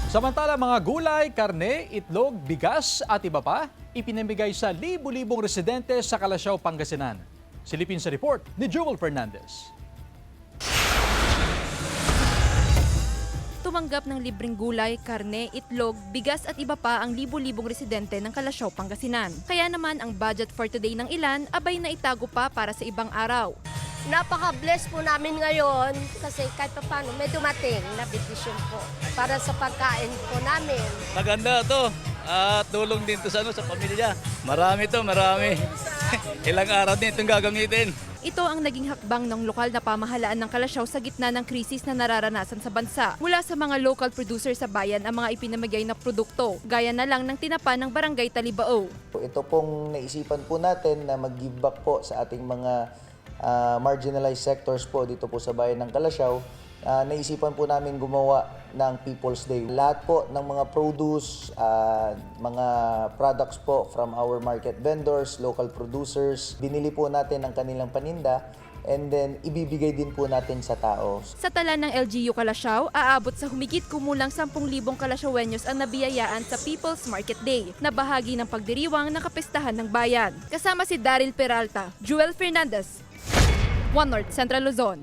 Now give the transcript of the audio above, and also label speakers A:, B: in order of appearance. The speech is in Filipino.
A: Samantala mga gulay, karne, itlog, bigas at iba pa, ipinamigay sa libu-libong residente sa Calasiao, Pangasinan. Silipin sa report ni Joel Fernandez.
B: Tumanggap ng libreng gulay, karne, itlog, bigas at iba pa ang libu-libong residente ng Calasiao, Pangasinan. Kaya naman ang budget for today ng ilan abay na itago pa para sa ibang araw.
C: Napaka-bless po namin ngayon kasi kahit pa paano may dumating na benepisyon po para sa pagkain po namin.
D: Maganda to at tulong din to sa pamilya. Marami to, marami. Ilang araw din itong gagamitin.
B: Ito ang naging hakbang ng lokal na pamahalaan ng Calasiao sa gitna ng krisis na nararanasan sa bansa. Mula sa mga local producer sa bayan ang mga ipinamigay na produkto, gaya na lang ng tinapa ng Barangay Talibao.
E: Ito pong naisipan po natin na mag-give back po sa ating mga marginalized sectors po dito po sa bayan ng Calasiao. Naisipan po namin gumawa ng People's Day. Lahat po ng mga produce, mga products po from our market vendors, local producers, binili po natin ang kanilang paninda and then ibibigay din po natin sa tao.
B: Sa tala ng LGU Calasiao, aabot sa humigit kumulang 10,000 Calasiaoeños ang nabiyayaan sa People's Market Day, na bahagi ng pagdiriwang ng kapistahan ng bayan. Kasama si Daryl Peralta, Joel Fernandez, One North Central Luzon.